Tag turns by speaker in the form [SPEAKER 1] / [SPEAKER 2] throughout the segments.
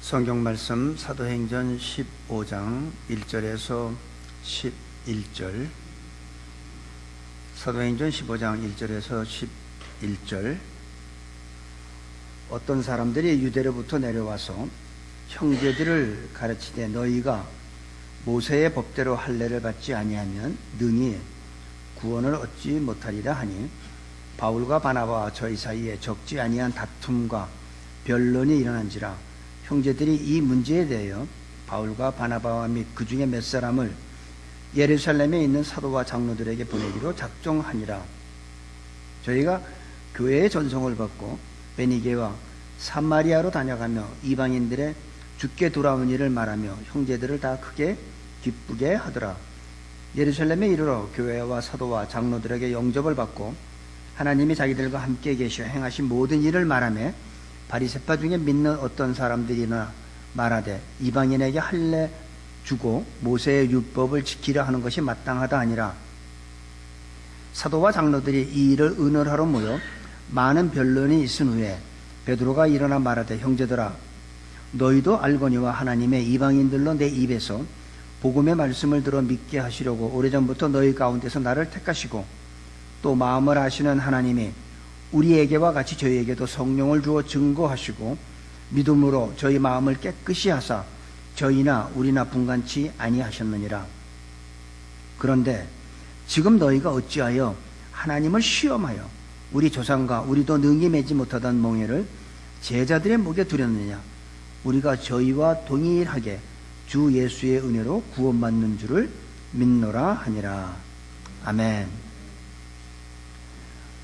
[SPEAKER 1] 성경 말씀 사도행전 15장 1절에서 11절. 사도행전 15장 1절에서 11절. 어떤 사람들이 유대로부터 내려와서 형제들을 가르치되 너희가 모세의 법대로 할례를 받지 아니하면 능히 구원을 얻지 못하리라 하니 바울과 바나바와 저희 사이에 적지 아니한 다툼과 변론이 일어난지라. 형제들이 이 문제에 대하여 바울과 바나바와 및 그 중에 몇 사람을 예루살렘에 있는 사도와 장로들에게 보내기로 작정하니라. 저희가 교회의 전송을 받고 베니게와 사마리아로 다녀가며 이방인들의 주께 돌아온 일을 말하며 형제들을 다 크게 기쁘게 하더라. 예루살렘에 이르러 교회와 사도와 장로들에게 영접을 받고 하나님이 자기들과 함께 계셔 행하신 모든 일을 말하며 바리새파 중에 믿는 어떤 사람들이나 말하되 이방인에게 할례 주고 모세의 율법을 지키려 하는 것이 마땅하다 아니라. 사도와 장로들이 이 일을 의논하러 모여 많은 변론이 있은 후에 베드로가 일어나 말하되 형제들아 너희도 알거니와 하나님의 이방인들로 내 입에서 복음의 말씀을 들어 믿게 하시려고 오래전부터 너희 가운데서 나를 택하시고 또 마음을 아시는 하나님이 우리에게와 같이 저희에게도 성령을 주어 증거하시고 믿음으로 저희 마음을 깨끗이 하사 저희나 우리나 분간치 아니하셨느니라. 그런데 지금 너희가 어찌하여 하나님을 시험하여 우리 조상과 우리도 능히 매지 못하던 몽해를 제자들의 목에 두렸느냐. 우리가 저희와 동일하게 주 예수의 은혜로 구원받는 줄을 믿노라 하니라. 아멘.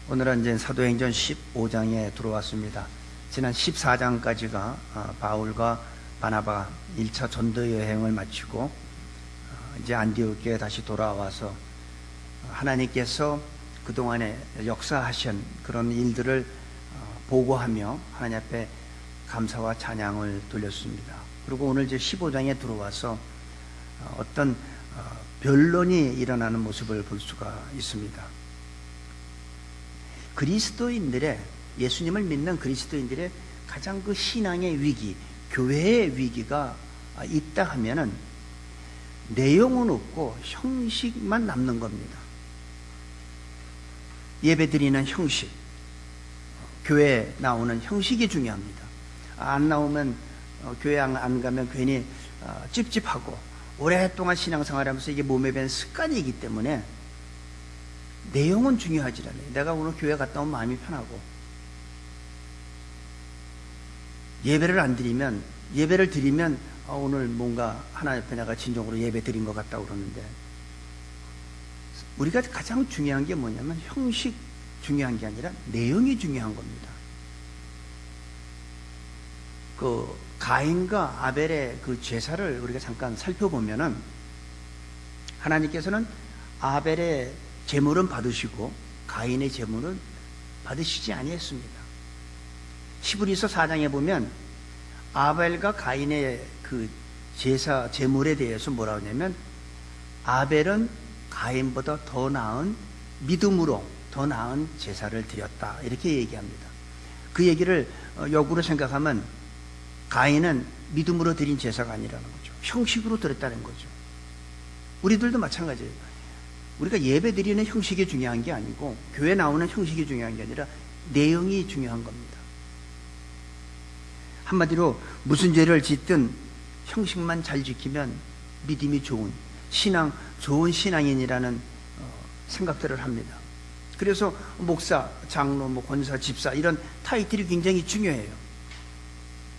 [SPEAKER 1] 오늘은 이제 사도행전 15장에 들어왔습니다. 지난 14장까지가 바울과 바나바가 1차 전도 여행을 마치고 이제 안디옥에 다시 돌아와서 하나님께서 그동안에 역사하신 그런 일들을 보고하며 하나님 앞에 감사와 찬양을 돌렸습니다. 그리고 오늘 이제 15장에 들어와서 어떤 변론이 일어나는 모습을 볼 수가 있습니다. 그리스도인들의, 예수님을 믿는 그리스도인들의 가장 그 신앙의 위기, 교회의 위기가 있다 하면은 내용은 없고 형식만 남는 겁니다. 예배 드리는 형식, 교회에 나오는 형식이 중요합니다. 안 나오면, 교회 안 가면 괜히 찝찝하고 오랫동안 신앙생활하면서 이게 몸에 밴 습관이기 때문에 내용은 중요하지 않아요. 내가 오늘 교회 갔다 오면 마음이 편하고, 예배를 드리면 오늘 뭔가 하나님 앞에 내가 진정으로 예배 드린 것 같다고 그러는데, 우리가 가장 중요한 게 뭐냐면 형식 중요한 게 아니라 내용이 중요한 겁니다. 그 가인과 아벨의 그 제사를 우리가 잠깐 살펴보면은 하나님께서는 아벨의 제물은 받으시고 가인의 제물은 받으시지 아니했습니다. 히브리서 4장에 보면 아벨과 가인의 그 제사 제물에 대해서 뭐라고 하냐면 아벨은 가인보다 더 나은 믿음으로 더 나은 제사를 드렸다, 이렇게 얘기합니다. 그 얘기를 역으로 생각하면 가인은 믿음으로 드린 제사가 아니라는 거죠. 형식으로 드렸다는 거죠. 우리들도 마찬가지예요. 우리가 예배 드리는 형식이 중요한 게 아니고 교회 나오는 형식이 중요한 게 아니라 내용이 중요한 겁니다. 한마디로 무슨 죄를 짓든 형식만 잘 지키면 믿음이 좋은 좋은 신앙인이라는 생각들을 합니다. 그래서 목사, 장로, 권사, 집사 이런 타이틀이 굉장히 중요해요.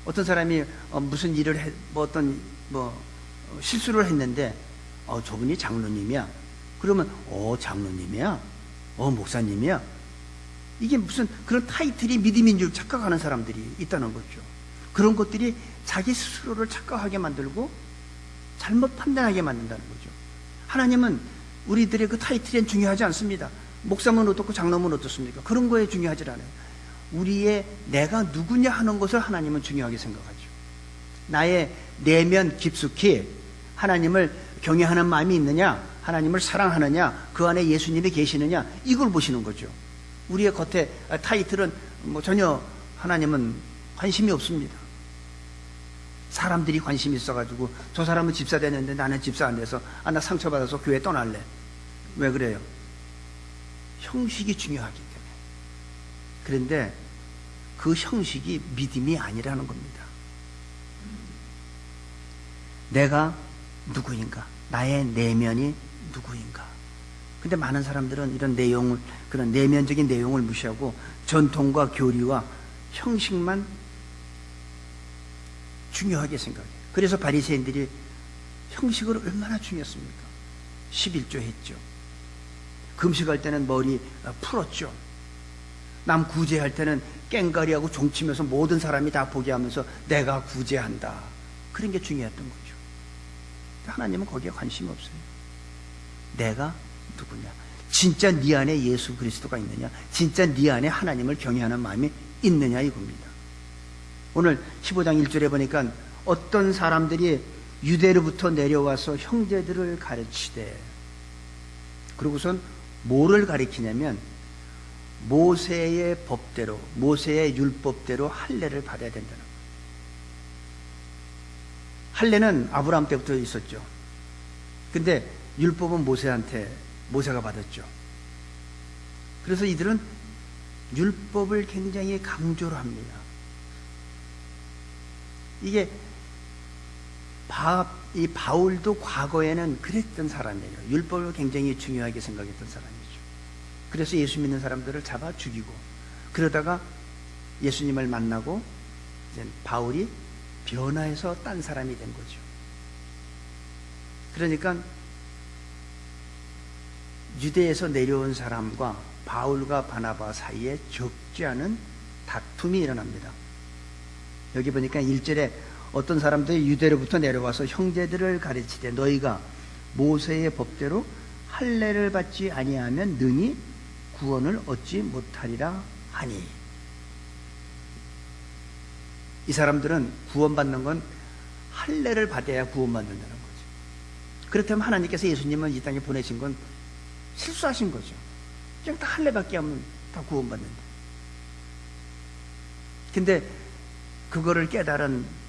[SPEAKER 1] 어떤 사람이 무슨 일을 실수를 했는데 저분이 장로님이야. 그러면 장로님이야? 목사님이야? 이게 무슨 그런 타이틀이 믿음인 줄 착각하는 사람들이 있다는 거죠. 그런 것들이 자기 스스로를 착각하게 만들고 잘못 판단하게 만든다는 거죠. 하나님은 우리들의 그 타이틀은 중요하지 않습니다. 목사면 어떻고 장로면 어떻습니까? 그런 거에 중요하지 않아요. 우리의 내가 누구냐 하는 것을 하나님은 중요하게 생각하죠. 나의 내면 깊숙이 하나님을 경외하는 마음이 있느냐, 하나님을 사랑하느냐, 그 안에 예수님이 계시느냐, 이걸 보시는 거죠. 우리의 겉에 타이틀은 전혀 하나님은 관심이 없습니다. 사람들이 관심이 있어가지고 저 사람은 집사 되는데 나는 집사 안 돼서 나 상처받아서 교회 떠날래. 왜 그래요? 형식이 중요하기 때문에. 그런데 그 형식이 믿음이 아니라는 겁니다. 내가 누구인가? 나의 내면이 누구인가? 근데 많은 사람들은 이런 내용을, 그런 내면적인 내용을 무시하고 전통과 교리와 형식만 중요하게 생각해요. 그래서 바리새인들이 형식을 얼마나 중요했습니까? 11조 했죠. 금식할 때는 머리 풀었죠. 남 구제할 때는 깽가리하고 종치면서 모든 사람이 다 보게 하면서 내가 구제한다. 그런 게 중요했던 거죠. 하나님은 거기에 관심이 없어요. 내가 누구냐? 진짜 네 안에 예수 그리스도가 있느냐? 진짜 네 안에 하나님을 경외하는 마음이 있느냐 이겁니다. 오늘 15장 1절에 보니까 어떤 사람들이 유대로부터 내려와서 형제들을 가르치되, 그리고선 뭐를 가르치냐면 모세의 법대로, 모세의 율법대로 할례를 받아야 된다는 거예요. 할례는 아브라함 때부터 있었죠. 근데 율법은 모세가 받았죠. 그래서 이들은 율법을 굉장히 강조를 합니다. 이게 이 바울도 과거에는 그랬던 사람이에요. 율법을 굉장히 중요하게 생각했던 사람이죠. 그래서 예수 믿는 사람들을 잡아 죽이고, 그러다가 예수님을 만나고 이제 바울이 변화해서 딴 사람이 된 거죠. 그러니까 유대에서 내려온 사람과 바울과 바나바 사이에 적지 않은 다툼이 일어납니다. 여기 보니까 1절에 어떤 사람들이 유대로부터 내려와서 형제들을 가르치되 너희가 모세의 법대로 할례를 받지 아니하면 능히 구원을 얻지 못하리라 하니, 이 사람들은 구원받는 건 할례를 받아야 구원받는다는 거죠. 그렇다면 하나님께서 예수님을 이 땅에 보내신 건 실수하신 거죠. 그냥 다 할례받게 하면 다 구원받는다. 근데 그거를 깨달은,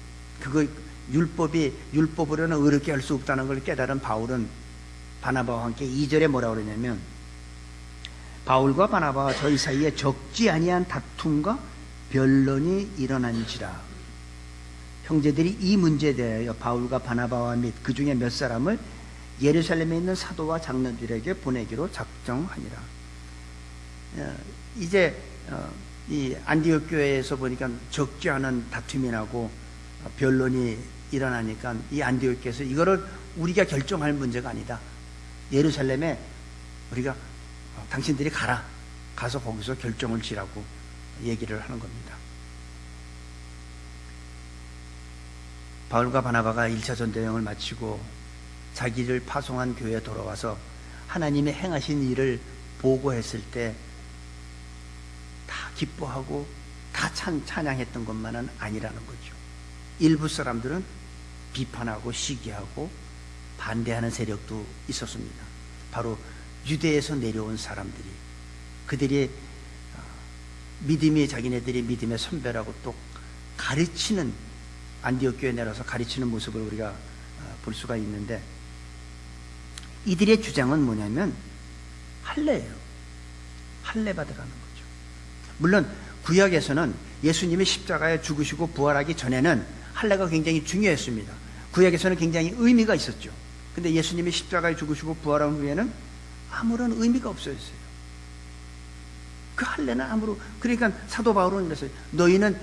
[SPEAKER 1] 율법으로는 의롭게 할 수 없다는 걸 깨달은 바울은 바나바와 함께 2절에 뭐라고 그러냐면, 바울과 바나바와 저희 사이에 적지 아니한 다툼과 변론이 일어난지라. 형제들이 이 문제에 대하여 바울과 바나바와 및 그 중에 몇 사람을 예루살렘에 있는 사도와 장로들에게 보내기로 작정하니라. 이제 이 안디옥 교회에서 보니까 적지 않은 다툼이 나고 변론이 일어나니까 이 안디옥 교회에서 이거를 우리가 결정할 문제가 아니다. 예루살렘에 우리가 당신들이 가서 거기서 결정을 지라고 얘기를 하는 겁니다. 바울과 바나바가 1차 전도여행을 마치고 자기를 파송한 교회에 돌아와서 하나님의 행하신 일을 보고했을 때 다 기뻐하고 다 찬양했던 것만은 아니라는 거죠. 일부 사람들은 비판하고 시기하고 반대하는 세력도 있었습니다. 바로 유대에서 내려온 사람들이, 그들이 자기네들이 믿음의 선배라고 또 가르치는, 안디옥 교회에 내려서 가르치는 모습을 우리가 볼 수가 있는데, 이들의 주장은 뭐냐면 할례예요. 할례 받으라는 거죠. 물론 구약에서는 예수님이 십자가에 죽으시고 부활하기 전에는 할례가 굉장히 중요했습니다. 구약에서는 굉장히 의미가 있었죠. 근데 예수님이 십자가에 죽으시고 부활한 후에는 아무런 의미가 없어졌어요. 그 할례는 그러니까 사도 바울은 그랬어요. 너희는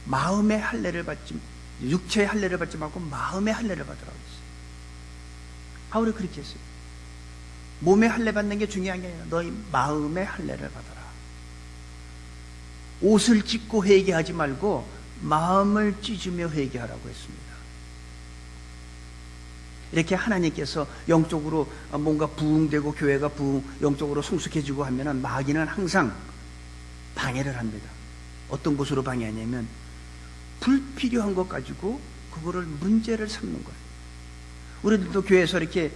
[SPEAKER 1] 마음의 할례를 받지, 육체의 할례를 받지 말고 마음의 할례를 받으라고 했어요. 바울이 그렇게 했어요. 몸의 할례 받는 게 중요한 게 아니라 너희 마음의 할례를 받아라. 옷을 찢고 회개하지 말고 마음을 찢으며 회개하라고 했습니다. 이렇게 하나님께서 영적으로 뭔가 부흥되고 교회가 영적으로 성숙해지고 하면은 마귀는 항상 방해를 합니다. 어떤 것으로 방해하냐면 불필요한 것 가지고 그거를 문제를 삼는 거예요. 우리들도 교회에서 이렇게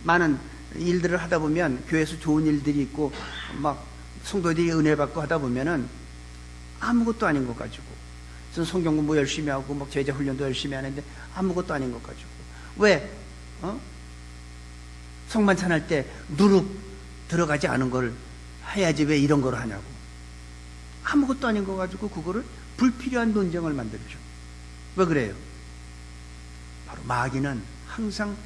[SPEAKER 1] 많은 일들을 하다 보면, 교회에서 좋은 일들이 있고 막 성도들이 은혜 받고 하다 보면은 아무것도 아닌 것 가지고 저는 성경 공부 열심히 하고 뭐 제자 훈련도 열심히 하는데 아무것도 아닌 것 가지고. 왜? 성만찬 할 때 누룩 들어가지 않은 걸 해야지 왜 이런 걸 하냐고. 아무것도 아닌 거 가지고 그거를 불필요한 논쟁을 만들죠. 왜 그래요? 바로 마귀는 항상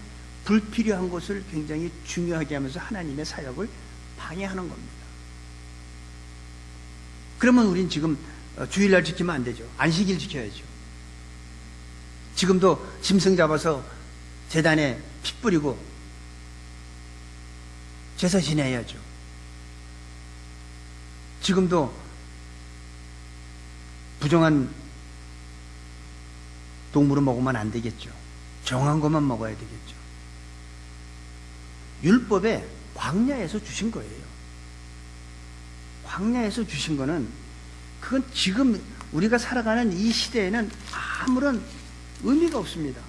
[SPEAKER 1] 불필요한 것을 굉장히 중요하게 하면서 하나님의 사역을 방해하는 겁니다. 그러면 우린 지금 주일날 지키면 안 되죠. 안식일 지켜야죠. 지금도 짐승 잡아서 제단에 피 뿌리고 제사 지내야죠. 지금도 부정한 동물을 먹으면 안 되겠죠. 정한 것만 먹어야 되겠죠. 율법에 광야에서 주신 거예요. 광야에서 주신 거는 그건 지금 우리가 살아가는 이 시대에는 아무런 의미가 없습니다.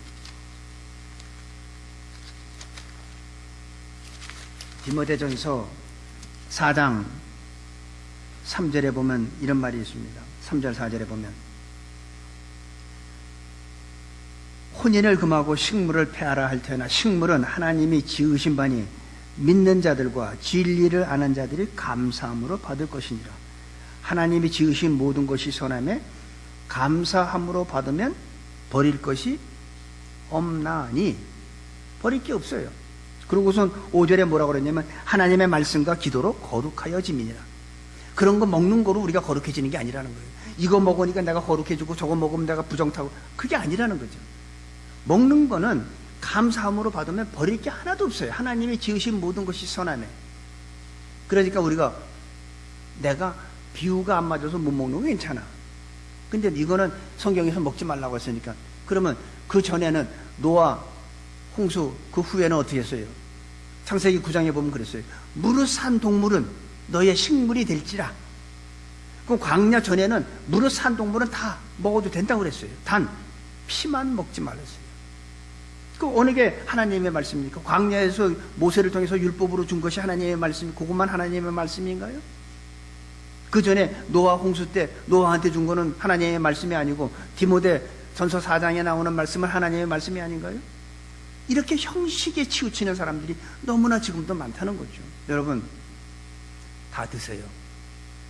[SPEAKER 1] 디모데전서 4장 3절에 보면 이런 말이 있습니다. 3절 4절에 보면 혼인을 금하고 식물을 폐하라 할 테나 식물은 하나님이 지으신 바니 믿는 자들과 진리를 아는 자들이 감사함으로 받을 것이니라. 하나님이 지으신 모든 것이 선함에 감사함으로 받으면 버릴 것이 없나니. 버릴 게 없어요. 그러고선 5절에 뭐라고 그랬냐면 하나님의 말씀과 기도로 거룩하여짐이니라. 그런 거 먹는 거로 우리가 거룩해지는 게 아니라는 거예요. 이거 먹으니까 내가 거룩해지고 저거 먹으면 내가 부정타고, 그게 아니라는 거죠. 먹는 거는 감사함으로 받으면 버릴 게 하나도 없어요. 하나님이 지으신 모든 것이 선하네. 그러니까 우리가 내가 비유가 안 맞아서 못 먹는 건 괜찮아. 근데 이거는 성경에서 먹지 말라고 했으니까, 그러면 그 전에는 노아, 홍수, 그 후에는 어떻게 했어요? 창세기 9장에 보면 그랬어요. 무릇 산 동물은 너의 식물이 될지라. 그 광야 전에는 무릇 산 동물은 다 먹어도 된다고 그랬어요. 단 피만 먹지 말았어요. 그 어느 게 하나님의 말씀입니까? 광야에서 모세를 통해서 율법으로 준 것이 하나님의 말씀, 그것만 하나님의 말씀인가요? 그 전에 노아 홍수 때 노아한테 준 거는 하나님의 말씀이 아니고 디모데 전서 4장에 나오는 말씀은 하나님의 말씀이 아닌가요? 이렇게 형식에 치우치는 사람들이 너무나 지금도 많다는 거죠. 여러분, 다 드세요.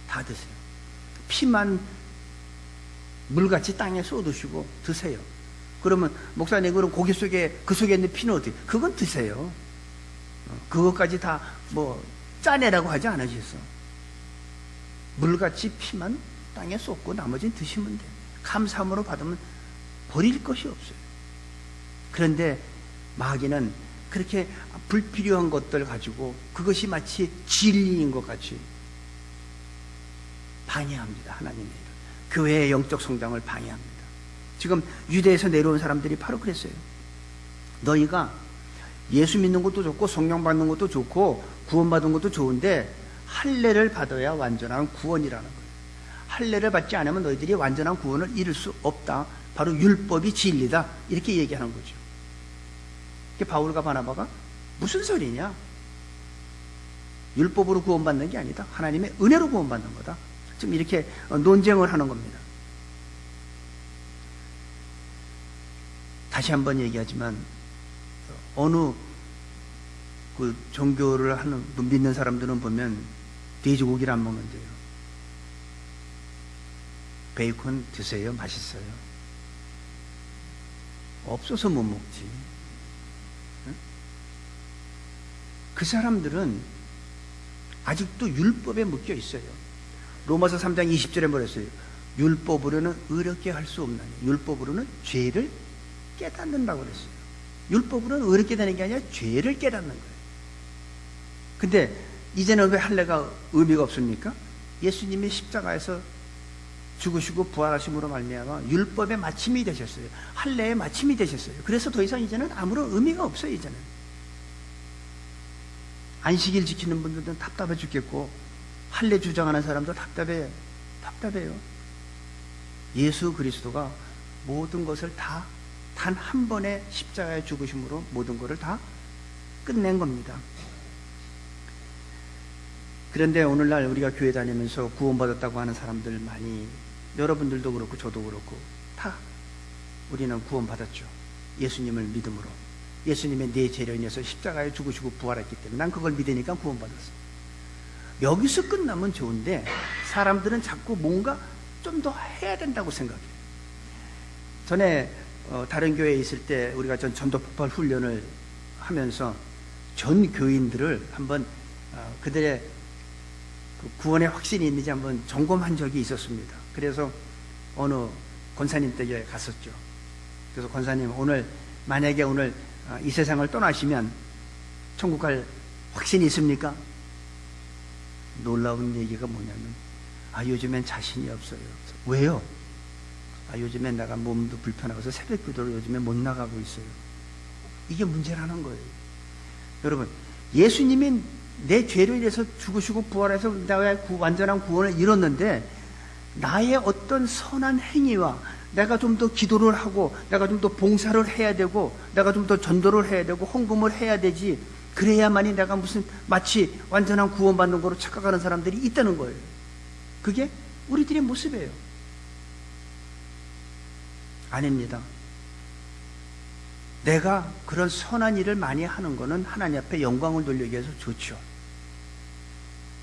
[SPEAKER 1] 다 드세요. 피만 물같이 땅에 쏟으시고 드세요. 그러면 목사님, 그럼 고기 속에, 그 속에 있는 피는 어떻게? 그건 드세요. 그것까지 다 뭐 짜내라고 하지 않으셨어. 물같이 피만 땅에 쏟고 나머지는 드시면 돼요. 감사함으로 받으면 버릴 것이 없어요. 그런데 마귀는 그렇게 불필요한 것들 가지고 그것이 마치 진리인 것 같이 방해합니다. 하나님의 일을. 교회의 영적 성장을 방해합니다. 지금 유대에서 내려온 사람들이 바로 그랬어요. 너희가 예수 믿는 것도 좋고 성령 받는 것도 좋고 구원받은 것도 좋은데 할례를 받아야 완전한 구원이라는 거예요. 할례를 받지 않으면 너희들이 완전한 구원을 이룰 수 없다. 바로 율법이 진리다. 이렇게 얘기하는 거죠. 바울과 바나바가 무슨 소리냐? 율법으로 구원받는 게 아니다. 하나님의 은혜로 구원받는 거다. 지금 이렇게 논쟁을 하는 겁니다. 다시 한번 얘기하지만 어느 그 종교를 하는 믿는 사람들은 보면 돼지고기를 안 먹는데요. 베이컨 드세요. 맛있어요. 없어서 못 먹지. 그 사람들은 아직도 율법에 묶여 있어요. 로마서 3장 20절에 뭐랬어요? 율법으로는 의롭게 할 수 없나니. 율법으로는 죄를 깨닫는다고 그랬어요. 율법으로는 의롭게 되는 게 아니라 죄를 깨닫는 거예요. 근데 이제는 왜 할례가 의미가 없습니까? 예수님이 십자가에서 죽으시고 부활하심으로 말미암아 율법의 마침이 되셨어요. 할례의 마침이 되셨어요. 그래서 더 이상 이제는 아무런 의미가 없어요. 이제는 안식일 지키는 분들은 답답해 죽겠고 할례 주장하는 사람도 답답해요. 예수 그리스도가 모든 것을 다 단 한 번의 십자가의 죽으심으로 모든 것을 다 끝낸 겁니다. 그런데 오늘날 우리가 교회 다니면서 구원받았다고 하는 사람들 많이 여러분들도 그렇고 저도 그렇고 다 우리는 구원받았죠. 예수님을 믿음으로. 예수님의 내 죄로 인해서 십자가에 죽으시고 부활했기 때문에 난 그걸 믿으니까 구원받았어. 여기서 끝나면 좋은데 사람들은 자꾸 뭔가 좀 더 해야 된다고 생각해요. 전에 다른 교회에 있을 때 우리가 전도 폭발 훈련을 하면서 전 교인들을 한번 그들의 구원의 확신이 있는지 한번 점검한 적이 있었습니다. 그래서 어느 권사님 댁에 갔었죠. 그래서 권사님, 만약에 오늘 이 세상을 떠나시면 천국 갈 확신이 있습니까? 놀라운 얘기가 뭐냐면, 요즘엔 자신이 없어요. 왜요? 요즘엔 내가 몸도 불편하고서 새벽 기도를 요즘에 못 나가고 있어요. 이게 문제라는 거예요. 여러분, 예수님이 내 죄로 인해서 죽으시고 부활해서 나의 완전한 구원을 이뤘는데, 나의 어떤 선한 행위와 내가 좀 더 기도를 하고 내가 좀 더 봉사를 해야 되고 내가 좀 더 전도를 해야 되고 헌금을 해야 되지, 그래야만이 내가 무슨 마치 완전한 구원받는 거로 착각하는 사람들이 있다는 거예요. 그게 우리들의 모습이에요. 아닙니다. 내가 그런 선한 일을 많이 하는 거는 하나님 앞에 영광을 돌리기 위해서 좋죠.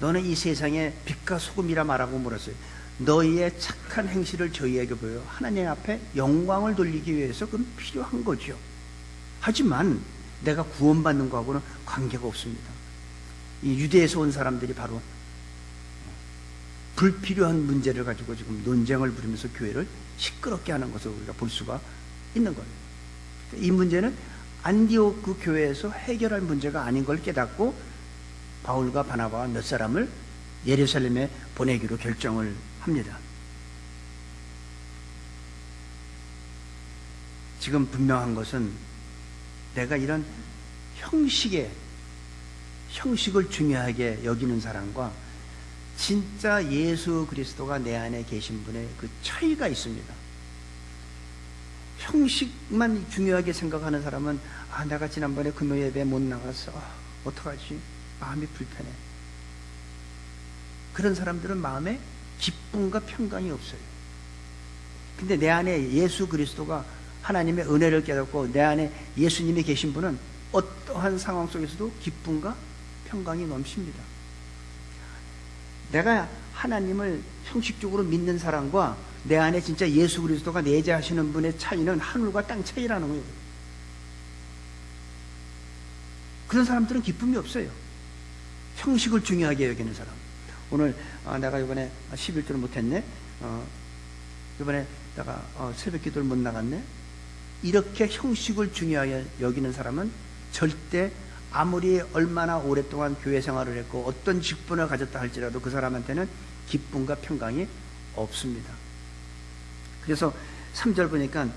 [SPEAKER 1] 너는 이 세상에 빛과 소금이라 말하고 물었어요. 너희의 착한 행실을 저희에게 보여 하나님 앞에 영광을 돌리기 위해서 그건 필요한 거죠. 하지만 내가 구원받는 거하고는 관계가 없습니다. 이 유대에서 온 사람들이 바로 불필요한 문제를 가지고 지금 논쟁을 부리면서 교회를 시끄럽게 하는 것을 우리가 볼 수가 있는 거예요. 이 문제는 안디옥 그 교회에서 해결할 문제가 아닌 걸 깨닫고 바울과 바나바와 몇 사람을 예루살렘에 보내기로 결정을 합니다. 지금 분명한 것은 내가 이런 형식을 중요하게 여기는 사람과 진짜 예수 그리스도가 내 안에 계신 분의 그 차이가 있습니다. 형식만 중요하게 생각하는 사람은 내가 지난번에 금요 예배 못 나갔어. 어떡하지? 마음이 불편해. 그런 사람들은 마음에 기쁨과 평강이 없어요. 근데 내 안에 예수 그리스도가 하나님의 은혜를 깨닫고 내 안에 예수님이 계신 분은 어떠한 상황 속에서도 기쁨과 평강이 넘칩니다. 내가 하나님을 형식적으로 믿는 사람과 내 안에 진짜 예수 그리스도가 내재하시는 분의 차이는 하늘과 땅 차이라는 거예요. 그런 사람들은 기쁨이 없어요. 형식을 중요하게 여기는 사람. 오늘 내가 이번에 11조를 못했네. 이번에 내가 새벽 기도를 못 나갔네. 이렇게 형식을 중요하게 여기는 사람은 절대 아무리 얼마나 오랫동안 교회 생활을 했고 어떤 직분을 가졌다 할지라도 그 사람한테는 기쁨과 평강이 없습니다. 그래서 3절 보니까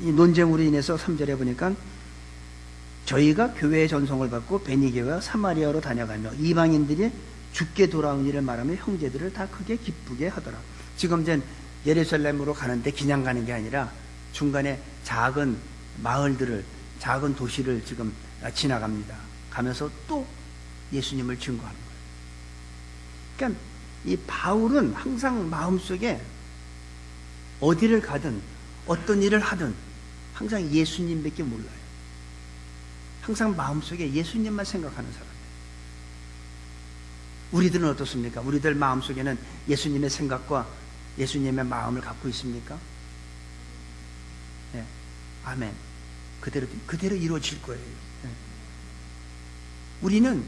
[SPEAKER 1] 이 논쟁으로 인해서 3절에 보니까 저희가 교회의 전송을 받고 베니게와 사마리아로 다녀가며 이방인들이 죽게 돌아온 일을 말하며 형제들을 다 크게 기쁘게 하더라. 지금 이제 예루살렘으로 가는데 그냥 가는 게 아니라 중간에 작은 마을들을, 작은 도시를 지금 지나갑니다. 가면서 또 예수님을 증거하는 거예요. 그러니까 이 바울은 항상 마음속에 어디를 가든 어떤 일을 하든 항상 예수님밖에 몰라요. 항상 마음속에 예수님만 생각하는 사람이에요. 우리들은 어떻습니까? 우리들 마음속에는 예수님의 생각과 예수님의 마음을 갖고 있습니까? 네. 아멘. 그대로 이루어질 거예요. 네. 우리는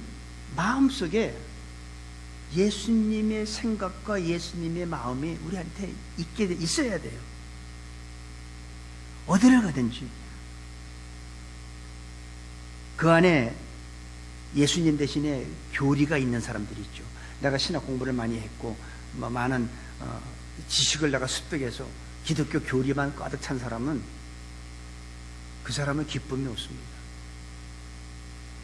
[SPEAKER 1] 마음속에 예수님의 생각과 예수님의 마음이 우리한테 있어야 돼요. 어디를 가든지 그 안에 예수님 대신에 교리가 있는 사람들이 있죠. 내가 신학 공부를 많이 했고 많은 지식을 내가 습득해서 기독교 교리만 가득 찬 사람은 그 사람은 기쁨이 없습니다.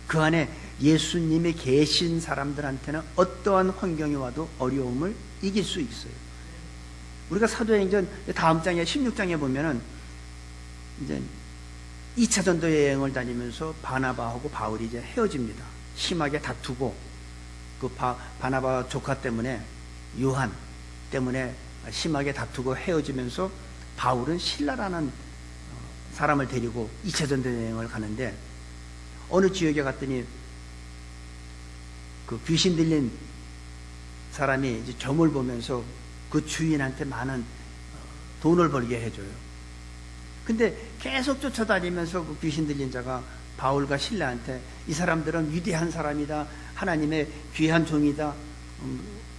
[SPEAKER 1] 그 안에 예수님이 계신 사람들한테는 어떠한 환경이 와도 어려움을 이길 수 있어요. 우리가 사도행전 다음 장에 16장에 보면은 이제 2차 전도 여행을 다니면서 바나바하고 바울이 이제 헤어집니다. 심하게 다투고 그 바나바 조카 때문에 요한 때문에 심하게 다투고 헤어지면서 바울은 실라라는 사람을 데리고 2차 전도 여행을 가는데, 어느 지역에 갔더니 그 귀신 들린 사람이 이제 점을 보면서 그 주인한테 많은 돈을 벌게 해줘요. 근데 계속 쫓아다니면서 그 귀신 들린 자가 바울과 실라한테, 이 사람들은 위대한 사람이다, 하나님의 귀한 종이다,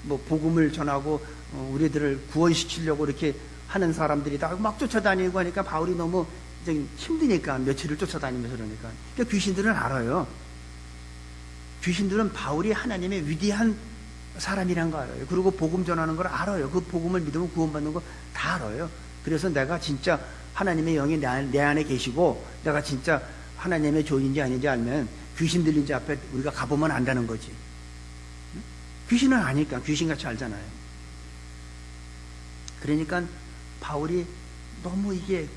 [SPEAKER 1] 뭐 복음을 전하고 우리들을 구원시키려고 이렇게 하는 사람들이다 막 쫓아다니고 하니까, 바울이 너무 이제 힘드니까 며칠을 쫓아다니면서 그러니까 귀신들은 알아요. 귀신들은 바울이 하나님의 위대한 사람이란 거 알아요. 그리고 복음 전하는 걸 알아요. 그 복음을 믿으면 구원받는 거 다 알아요. 그래서 내가 진짜 하나님의 영이 내 안에 계시고 내가 진짜 하나님의 종인지 아닌지 알면 귀신 들린 자 앞에 우리가 가보면 안다는 거지. 귀신은 아니까, 귀신같이 알잖아요. 그러니까 바울이 너무 이게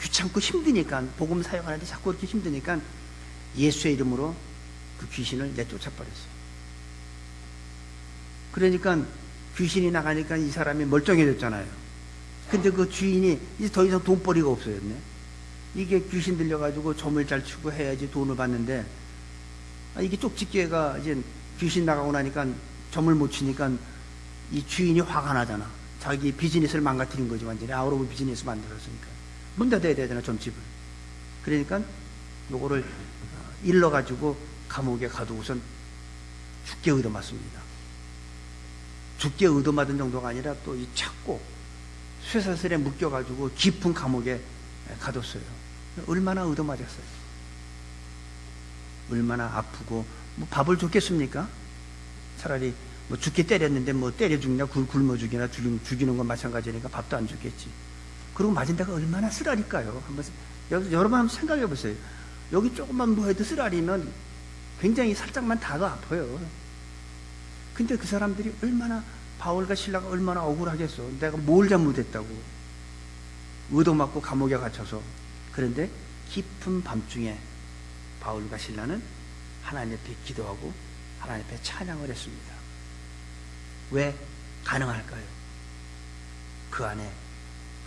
[SPEAKER 1] 귀찮고 힘드니까, 복음 사역하는데 자꾸 이렇게 힘드니까 예수의 이름으로 그 귀신을 내쫓아 버렸어요. 그러니까 귀신이 나가니까 이 사람이 멀쩡해졌잖아요. 근데 그 주인이 이제 더 이상 돈벌이가 없어졌네. 이게 귀신 들려가지고 점을 잘 치고 해야지 돈을 받는데, 이게 쪽집게가 이제 귀신 나가고 나니까 점을 못 치니까 이 주인이 화가 나잖아. 자기 비즈니스를 망가뜨린 거지. 완전히 아웃 오브 비즈니스 만들었으니까 문 닫아야 되잖아, 점집을. 그러니까 요거를 일러가지고 감옥에 가두고선 죽게 얻어맞습니다. 죽게 얻어맞은 정도가 아니라 또 이 찾고 쇠사슬에 묶여가지고 깊은 감옥에 가뒀어요. 얼마나 얻어맞았어요. 얼마나 아프고, 뭐 밥을 줬겠습니까? 차라리 뭐 죽게 때렸는데 뭐 때려 죽냐, 굶어 죽이나 죽이는 건 마찬가지니까 밥도 안 줬겠지. 그리고 맞은 데가 얼마나 쓰라릴까요? 한번 여러분 한번 생각해 보세요. 여기 조금만 뭐 해도 쓰라리면 굉장히 살짝만 닿아도 아파요. 근데 그 사람들이 얼마나, 바울과 실라가 얼마나 억울하겠어. 내가 뭘 잘못했다고. 얻어맞고 감옥에 갇혀서. 그런데 깊은 밤중에 바울과 실라는 하나님 앞에 기도하고 하나님 앞에 찬양을 했습니다. 왜 가능할까요? 그 안에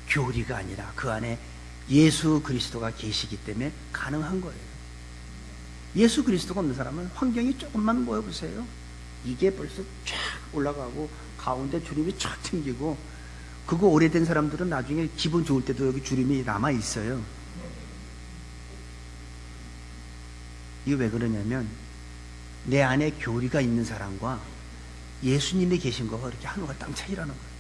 [SPEAKER 1] 교리가 아니라 그 안에 예수 그리스도가 계시기 때문에 가능한 거예요. 예수 그리스도가 없는 사람은 환경이 조금만 모여보세요. 이게 벌써 쫙 올라가고 가운데 주름이 쫙 튕기고, 그거 오래된 사람들은 나중에 기분 좋을 때도 여기 주름이 남아 있어요. 이게 왜 그러냐면 내 안에 교리가 있는 사람과 예수님이 계신 거가 그렇게 하늘과 땅 차이라는 거예요.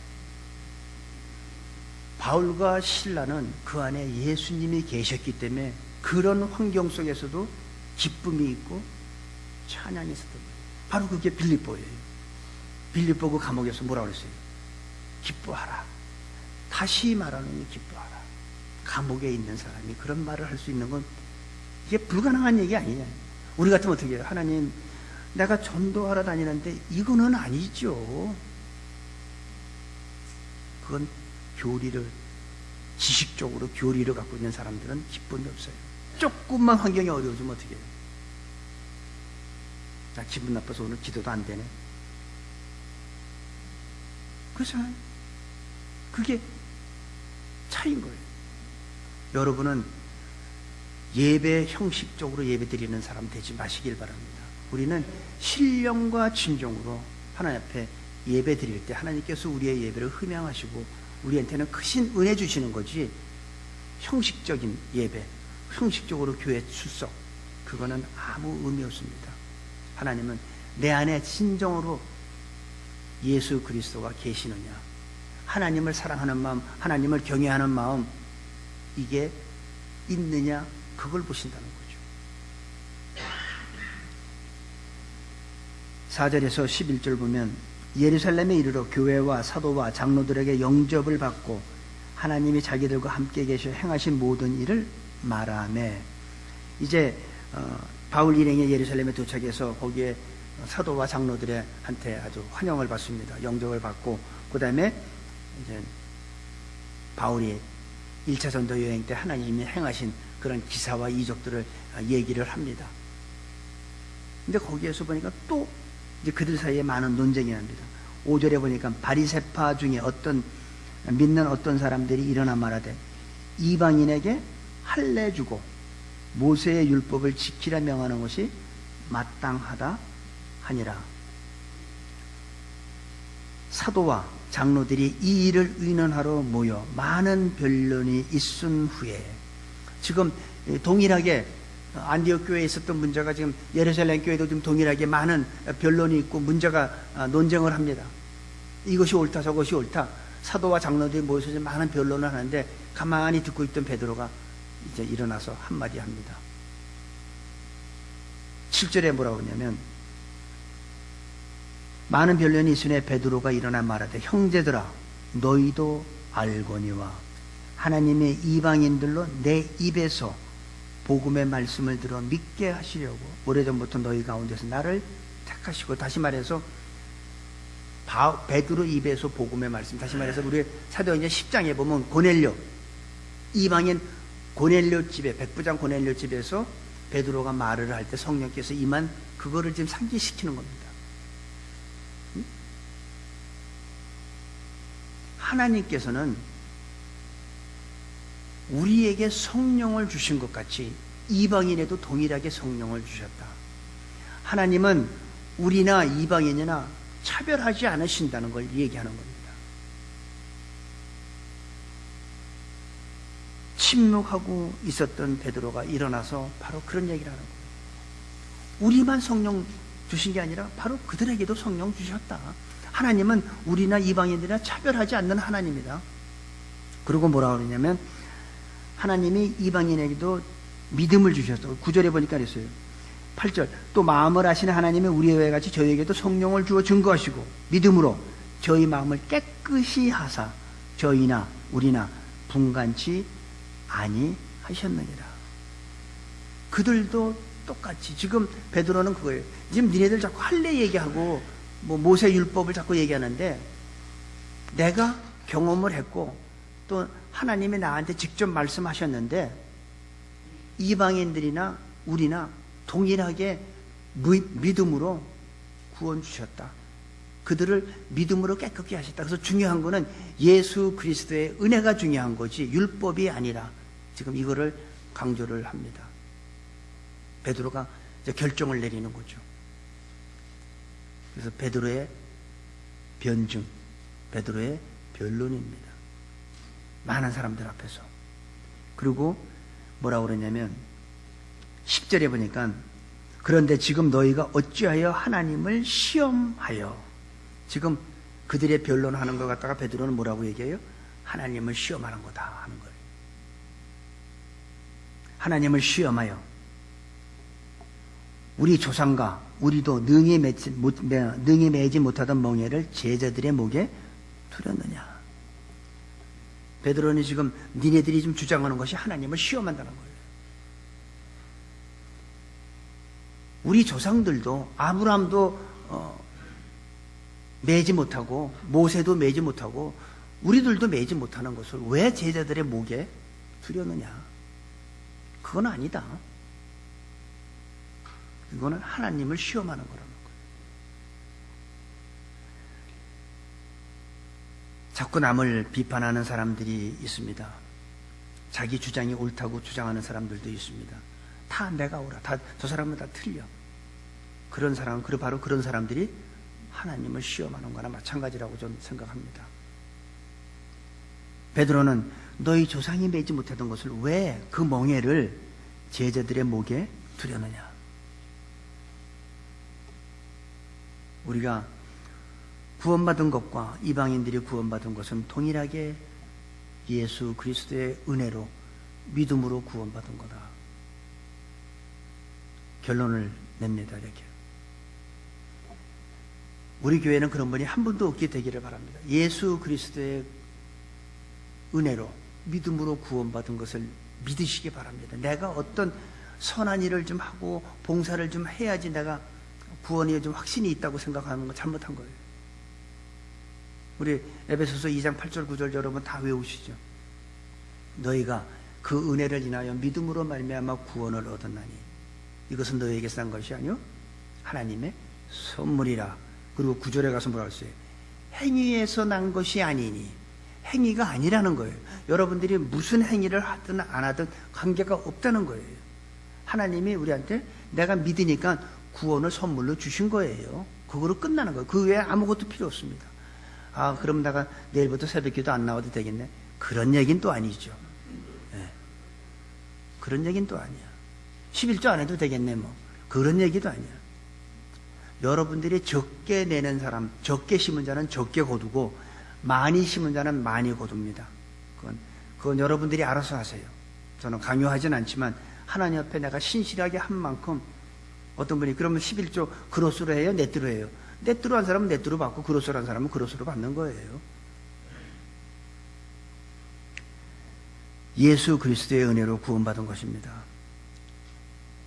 [SPEAKER 1] 바울과 실라는 그 안에 예수님이 계셨기 때문에 그런 환경 속에서도 기쁨이 있고 찬양이 있었던 거예요. 바로 그게 빌립보예요. 빌립보 그 감옥에서 뭐라고 그랬어요? 기뻐하라. 다시 말하노니 기뻐하라. 감옥에 있는 사람이 그런 말을 할 수 있는 건 이게 불가능한 얘기 아니냐. 우리 같으면 어떻게 해요? 하나님, 내가 전도하러 다니는데 이거는 아니죠. 그건 교리를, 지식적으로 교리를 갖고 있는 사람들은 기쁨이 없어요. 조금만 환경이 어려워지면 어떻게 해요? 나 기분 나빠서 오늘 기도도 안 되네. 그렇잖아요. 그게 차이인 거예요. 여러분은 예배 형식적으로 예배 드리는 사람 되지 마시길 바랍니다. 우리는 신령과 진정으로 하나님 앞에 예배 드릴 때 하나님께서 우리의 예배를 흠양하시고 우리한테는 크신 은혜 주시는 거지, 형식적인 예배, 형식적으로 교회 출석, 그거는 아무 의미 없습니다. 하나님은 내 안에 진정으로 예수 그리스도가 계시느냐, 하나님을 사랑하는 마음, 하나님을 경외하는 마음, 이게 있느냐, 그걸 보신다는 거죠. 4절에서 11절 보면 예루살렘에 이르러 교회와 사도와 장로들에게 영접을 받고 하나님이 자기들과 함께 계셔 행하신 모든 일을 말하매, 이제 바울 일행이 예루살렘에 도착해서 거기에 사도와 장로들한테 아주 환영을 받습니다. 영접을 받고, 그 다음에 이제 바울이 1차 전도 여행 때 하나님이 행하신 그런 기사와 이적들을 얘기를 합니다. 근데 거기에서 보니까 또 이제 그들 사이에 많은 논쟁이 납니다. 5절에 보니까 바리새파 중에 믿는 어떤 사람들이 일어나 말하되 이방인에게 할례 주고 모세의 율법을 지키라 명하는 것이 마땅하다 하니라. 사도와 장로들이 이 일을 의논하러 모여 많은 변론이 있은 후에, 지금 동일하게 안디옥 교회에 있었던 문제가 지금 예루살렘 교회도 지금 동일하게 많은 변론이 있고 문제가 논쟁을 합니다. 이것이 옳다 저것이 옳다. 사도와 장로들이 모여서 많은 변론을 하는데 가만히 듣고 있던 베드로가 이제 일어나서 한마디 합니다. 7절에 뭐라고 하냐면, 많은 변론이 있으니 베드로가 일어나 말하되 형제들아 너희도 알거니와 하나님의 이방인들로 내 입에서 복음의 말씀을 들어 믿게 하시려고 오래전부터 너희 가운데서 나를 택하시고, 다시 말해서 베드로 입에서 복음의 말씀, 다시 말해서 우리 사도행전 10장에 보면 고넬료, 이방인 고넬료 집에, 백부장 고넬료 집에서 베드로가 말을 할 때 성령께서 임한 그거를 지금 상기시키는 겁니다. 하나님께서는 우리에게 성령을 주신 것 같이 이방인에도 동일하게 성령을 주셨다. 하나님은 우리나 이방인이나 차별하지 않으신다는 걸 얘기하는 겁니다. 침묵하고 있었던 베드로가 일어나서 바로 그런 얘기를 하는 거예요. 우리만 성령 주신 게 아니라 바로 그들에게도 성령 주셨다. 하나님은 우리나 이방인들이나 차별하지 않는 하나님이다. 그리고 뭐라고 그러냐면, 하나님이 이방인에게도 믿음을 주셨어. 9절에 보니까 그랬어요. 8절, 또 마음을 아시는 하나님이 우리와 같이 저희에게도 성령을 주어 증거하시고 믿음으로 저희 마음을 깨끗이 하사 저희나 우리나 분간치 아니하셨느니라. 그들도 똑같이, 지금 베드로는 그거예요. 지금 니네들 자꾸 할례 얘기하고 뭐 모세 율법을 자꾸 얘기하는데, 내가 경험을 했고 또 하나님이 나한테 직접 말씀하셨는데 이방인들이나 우리나 동일하게 믿음으로 구원 주셨다. 그들을 믿음으로 깨끗게 하셨다. 그래서 중요한 거는 예수 그리스도의 은혜가 중요한 거지 율법이 아니라, 지금 이거를 강조를 합니다. 베드로가 이제 결정을 내리는 거죠. 그래서 베드로의 변증, 베드로의 변론입니다. 많은 사람들 앞에서. 그리고 뭐라고 그러냐면 10절에 보니까, 그런데 지금 너희가 어찌하여 하나님을 시험하여, 지금 그들의 변론하는 것 갖다가 베드로는 뭐라고 얘기해요? 하나님을 시험하는 거다 하는 거예요. 하나님을 시험하여 우리 조상과 우리도 능히 매지 못하던 멍에를 제자들의 목에 두렸느냐. 베드로는 지금 니네들이 좀 주장하는 것이 하나님을 시험한다는 거예요. 우리 조상들도, 아브라함도 매지 못하고 모세도 매지 못하고 우리들도 매지 못하는 것을 왜 제자들의 목에 두렸느냐. 그건 아니다. 이거는 하나님을 시험하는 거라는 거예요. 자꾸 남을 비판하는 사람들이 있습니다. 자기 주장이 옳다고 주장하는 사람들도 있습니다. 다 내가 옳아, 저 사람은 다 틀려. 그런 사람, 바로 그런 사람들이 하나님을 시험하는 거나 마찬가지라고 저는 생각합니다. 베드로는 너희 조상이 매지 못하던 것을 왜 그 멍에를 제자들의 목에 두려느냐. 우리가 구원받은 것과 이방인들이 구원받은 것은 동일하게 예수 그리스도의 은혜로 믿음으로 구원받은 거다. 결론을 냅니다. 이렇게. 우리 교회는 그런 분이 한 분도 없게 되기를 바랍니다. 예수 그리스도의 은혜로 믿음으로 구원받은 것을 믿으시기 바랍니다. 내가 어떤 선한 일을 좀 하고 봉사를 좀 해야지 내가 구원에 좀 확신이 있다고 생각하는 건 잘못한 거예요. 우리 에베소서 2장 8절 9절 여러분 다 외우시죠. 너희가 그 은혜를 인하여 믿음으로 말미암아 구원을 얻었나니 이것은 너희에게서 난 것이 아니요 하나님의 선물이라. 그리고 9절에 가서 뭐라고 했어요? 행위에서 난 것이 아니니, 행위가 아니라는 거예요. 여러분들이 무슨 행위를 하든 안 하든 관계가 없다는 거예요. 하나님이 우리한테 내가 믿으니까 구원을 선물로 주신 거예요. 그거로 끝나는 거예요. 그 외에 아무것도 필요 없습니다. 아, 그럼 내가 내일부터 새벽기도 안 나와도 되겠네. 그런 얘기는 또 아니죠. 네. 그런 얘기는 또 아니야. 11조 안 해도 되겠네 뭐. 그런 얘기도 아니야. 여러분들이 적게 내는 사람, 적게 심은 자는 적게 거두고 많이 심은 자는 많이 거둡니다. 그건 여러분들이 알아서 하세요. 저는 강요하진 않지만 하나님 앞에 내가 신실하게 한 만큼, 어떤 분이 그러면 11조 그로스로 해요? 네트로 해요? 네트로 한 사람은 네트로 받고 그로스로 한 사람은 그로스로 받는 거예요. 예수 그리스도의 은혜로 구원받은 것입니다.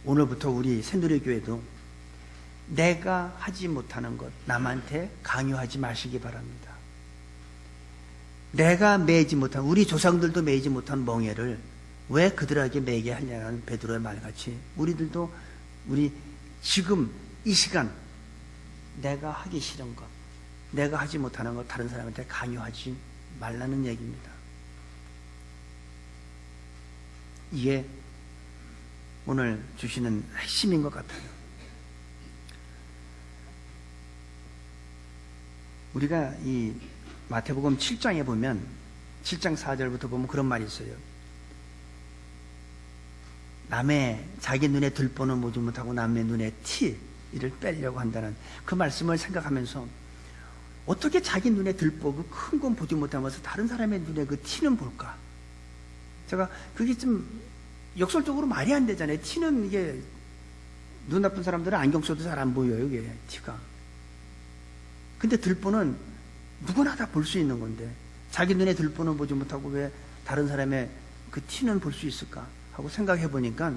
[SPEAKER 1] 오늘부터 우리 새누리교회도 내가 하지 못하는 것 남한테 강요하지 마시기 바랍니다. 내가 매지 못한, 우리 조상들도 매지 못한 멍에를 왜 그들에게 매게 하냐는 베드로의 말같이 우리들도 우리 지금 이 시간 내가 하기 싫은 것, 내가 하지 못하는 것 다른 사람한테 강요하지 말라는 얘기입니다. 이게 오늘 주시는 핵심인 것 같아요. 우리가 이 마태복음 7장에 보면 7장 4절부터 보면 그런 말이 있어요. 남의 자기 눈에 들보는 보지 못하고 남의 눈에 티를 빼려고 한다는 그 말씀을 생각하면서 어떻게 자기 눈에 들보고 큰 건 보지 못하면서 다른 사람의 눈에 그 티는 볼까? 제가 그게 좀 역설적으로 말이 안 되잖아요. 티는 이게 눈 나쁜 사람들은 안경 써도 잘 안 보여요. 이게 티가. 근데 들보는 누구나 다 볼 수 있는 건데 자기 눈에 들보는 보지 못하고 왜 다른 사람의 그 티는 볼 수 있을까 하고 생각해 보니까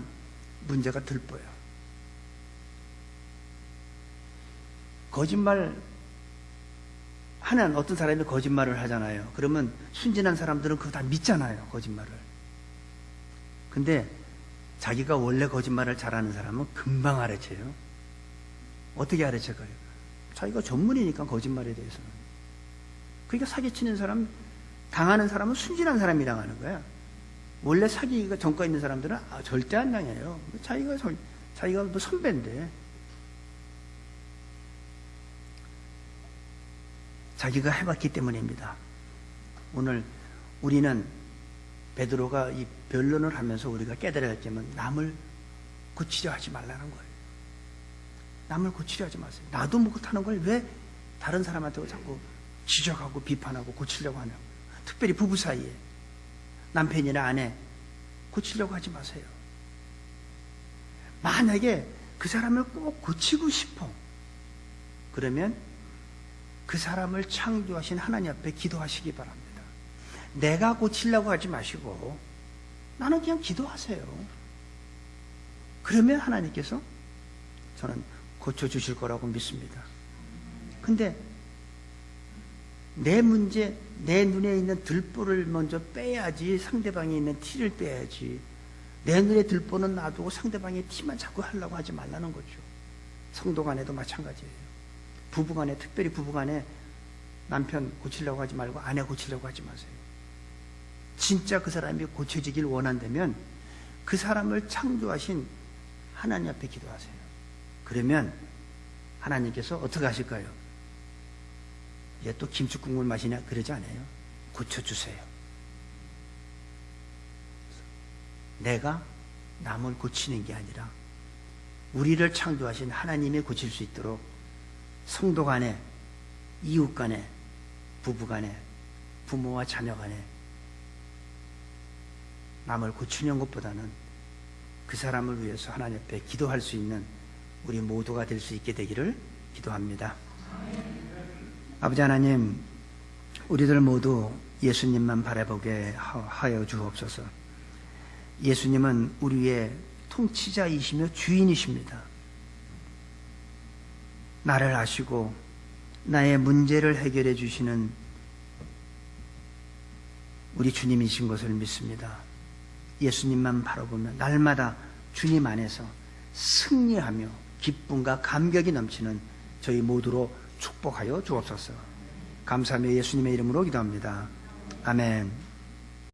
[SPEAKER 1] 문제가 들보예요. 거짓말 하는 어떤 사람이 거짓말을 하잖아요. 그러면 순진한 사람들은 그거 다 믿잖아요. 거짓말을. 근데 자기가 원래 거짓말을 잘하는 사람은 금방 알아채요. 어떻게 알아채까요? 자기가 전문이니까 거짓말에 대해서는. 그러니까 사기치는 사람, 당하는 사람은 순진한 사람이 당하는 거야. 원래 사기가 전과 있는 사람들은 절대 안 당해요. 자기가 뭐 선배인데. 자기가 해봤기 때문입니다. 오늘 우리는 베드로가 이 변론을 하면서 우리가 깨달아야 했지만 남을 고치려 하지 말라는 거예요. 남을 고치려 하지 마세요. 나도 못하는 걸 왜 다른 사람한테 자꾸 지적하고 비판하고 고치려고 하냐고. 특별히 부부 사이에 남편이나 아내 고치려고 하지 마세요. 만약에 그 사람을 꼭 고치고 싶어, 그러면 그 사람을 창조하신 하나님 앞에 기도하시기 바랍니다. 내가 고치려고 하지 마시고 나는 그냥 기도하세요. 그러면 하나님께서 저는 고쳐주실 거라고 믿습니다. 근데 내 문제, 내 눈에 있는 들보를 먼저 빼야지 상대방에 있는 티를 빼야지. 내 눈에 들보는 놔두고 상대방의 티만 자꾸 하려고 하지 말라는 거죠. 성도 간에도 마찬가지예요. 부부간에, 특별히 부부간에 남편 고치려고 하지 말고 아내 고치려고 하지 마세요. 진짜 그 사람이 고쳐지길 원한다면 그 사람을 창조하신 하나님 앞에 기도하세요. 그러면 하나님께서 어떻게 하실까요? 얘 또 김치 국물 마시냐 그러지 않아요. 고쳐주세요. 내가 남을 고치는 게 아니라 우리를 창조하신 하나님이 고칠 수 있도록 성도 간에, 이웃 간에, 부부 간에, 부모와 자녀 간에 남을 고치는 것보다는 그 사람을 위해서 하나님 앞에 기도할 수 있는 우리 모두가 될 수 있게 되기를 기도합니다. 아버지 하나님, 우리들 모두 예수님만 바라보게 하여 주옵소서. 예수님은 우리의 통치자이시며 주인이십니다. 나를 아시고 나의 문제를 해결해 주시는 우리 주님이신 것을 믿습니다. 예수님만 바라보면 날마다 주님 안에서 승리하며 기쁨과 감격이 넘치는 저희 모두로 축복하여 주옵소서. 감사하며 예수님의 이름으로 기도합니다. 아멘.